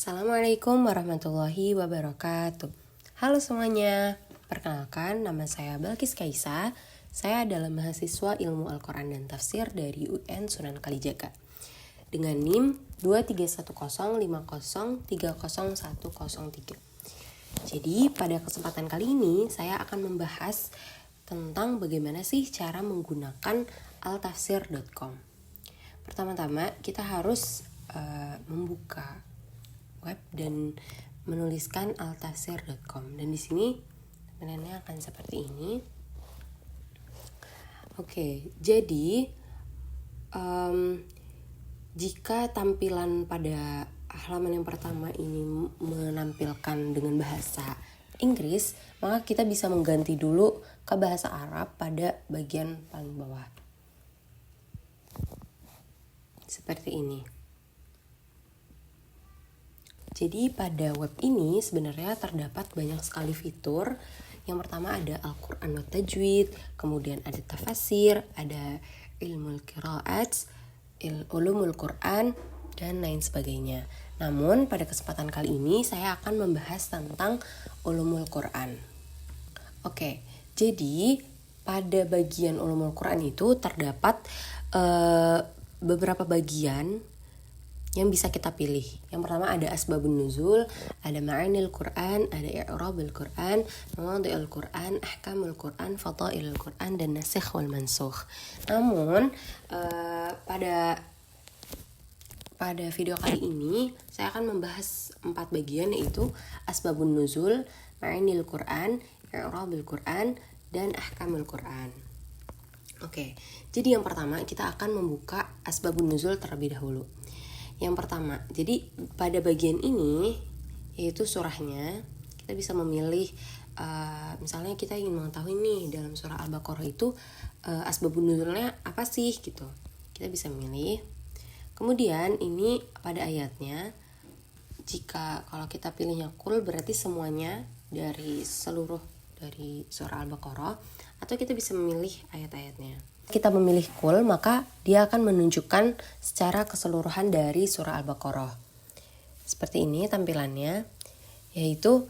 Assalamualaikum warahmatullahi wabarakatuh. Halo semuanya, perkenalkan nama saya Balkis Kaisa. Saya adalah mahasiswa Ilmu Al-Quran dan Tafsir dari UN Sunan Kalijaga dengan NIM 23105030103. Jadi pada kesempatan kali ini saya akan membahas tentang bagaimana sih cara menggunakan altafsir.com. Pertama-tama kita harus membuka web dan menuliskan altafsir.com, dan di sini tampilannya akan seperti ini. Oke, jadi jika tampilan pada halaman yang pertama ini menampilkan dengan bahasa Inggris, maka kita bisa mengganti dulu ke bahasa Arab pada bagian paling bawah seperti ini. Jadi pada web ini sebenarnya terdapat banyak sekali fitur. Yang pertama ada Al-Quran wa Tajwid, kemudian ada tafasir, ada ilmul qiraat, ulumul Quran, dan lain sebagainya. Namun pada kesempatan kali ini saya akan membahas tentang ulumul Quran. Oke, jadi pada bagian ulumul Quran itu terdapat beberapa bagian yang bisa kita pilih. Yang pertama ada asbabun nuzul, ada ma'anil Quran, ada i'rabul Quran, mawadhi'ul Quran, ahkamul Quran, fadailul Quran, dan nasikh wal mansukh. Namun pada video kali ini saya akan membahas 4 bagian, yaitu asbabun nuzul, ma'anil Quran, i'rabul Quran, dan ahkamul Quran. Oke, jadi yang pertama kita akan membuka asbabun nuzul terlebih dahulu. Yang pertama, jadi pada bagian ini yaitu surahnya, kita bisa memilih misalnya kita ingin mengetahui nih dalam surah Al-Baqarah itu asbabun nuzulnya apa sih gitu. Kita bisa memilih. Kemudian ini pada ayatnya, jika kalau kita pilihnya kul berarti semuanya dari surah Al-Baqarah, atau kita bisa memilih ayat-ayatnya. Kita memilih kul, maka dia akan menunjukkan secara keseluruhan dari surah Al-Baqarah. Seperti ini tampilannya, yaitu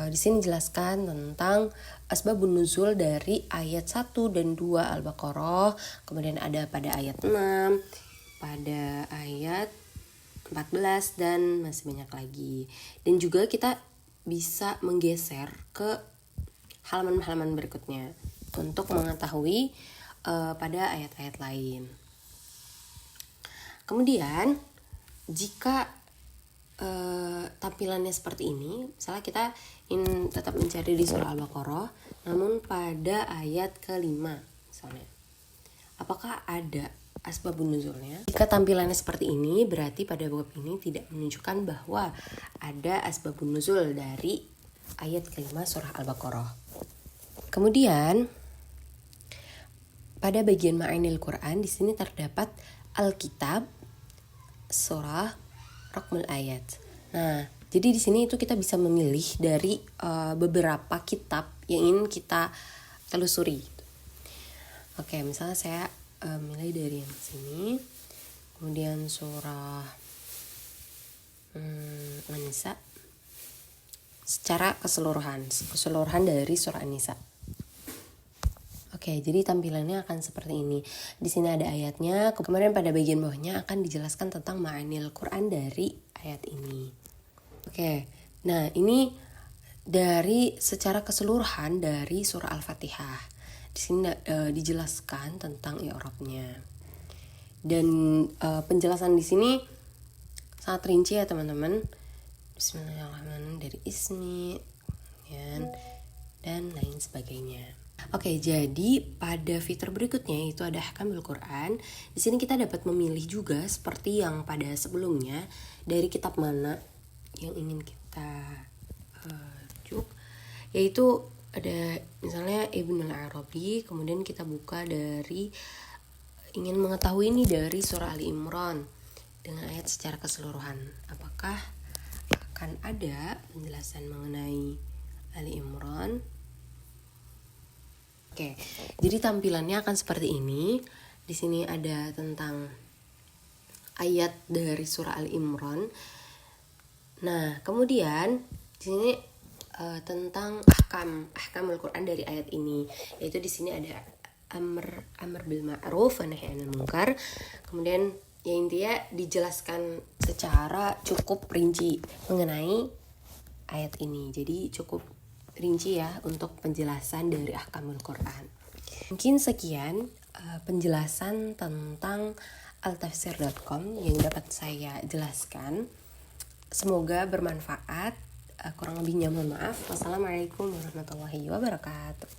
di sini dijelaskan tentang asbabun nuzul dari ayat 1 dan 2 Al-Baqarah, kemudian ada pada ayat 6, pada ayat 14, dan masih banyak lagi. Dan juga kita bisa menggeser ke halaman-halaman berikutnya untuk mengetahui pada ayat-ayat lain. Kemudian jika tampilannya seperti ini, misalnya kita ingin tetap mencari di surah Al-Baqarah namun pada ayat ke-5 misalnya, apakah ada asbabun nuzulnya? Jika tampilannya seperti ini, berarti pada web ini tidak menunjukkan bahwa ada asbabun nuzul dari ayat ke-5 surah Al-Baqarah. Kemudian pada bagian ma'anil Quran di sini terdapat Alkitab, surah, raqmul ayat. Nah, jadi di sini itu kita bisa memilih dari beberapa kitab yang ingin kita telusuri. Oke, misalnya saya milih dari yang sini. Kemudian surah An-Nisa secara keseluruhan dari surah An-Nisa. Oke, jadi tampilannya akan seperti ini. Di sini ada ayatnya, kemudian pada bagian bawahnya akan dijelaskan tentang ma'anil Quran dari ayat ini. Oke, nah ini dari secara keseluruhan dari surah Al-Fatihah. Di sini dijelaskan tentang i'rabnya. Dan penjelasan di sini sangat rinci ya teman-teman. Bismillahirrahmanirrahim, dari ismi dan lain sebagainya. Oke, jadi pada fitur berikutnya itu ada ahkamul Quran. Di sini kita dapat memilih juga seperti yang pada sebelumnya dari kitab mana yang ingin kita rujuk, yaitu ada misalnya Ibnul Arabi, kemudian kita buka dari ingin mengetahui ini dari surah Ali Imran dengan ayat secara keseluruhan. Apakah akan ada penjelasan mengenai Ali Imran? Oke, jadi tampilannya akan seperti ini. Di sini ada tentang ayat dari surah Al-Imran. Nah, kemudian di sini tentang ahkamul Quran dari ayat ini, yaitu di sini ada amr bil ma'ruf wa nahy 'anil munkar. Kemudian ya intinya dijelaskan secara cukup rinci mengenai ayat ini. Jadi cukup rinci ya untuk penjelasan dari ahkamul Quran. Mungkin sekian penjelasan tentang altafsir.com yang dapat saya jelaskan. Semoga bermanfaat. Kurang lebihnya mohon maaf. Wassalamualaikum warahmatullahi wabarakatuh.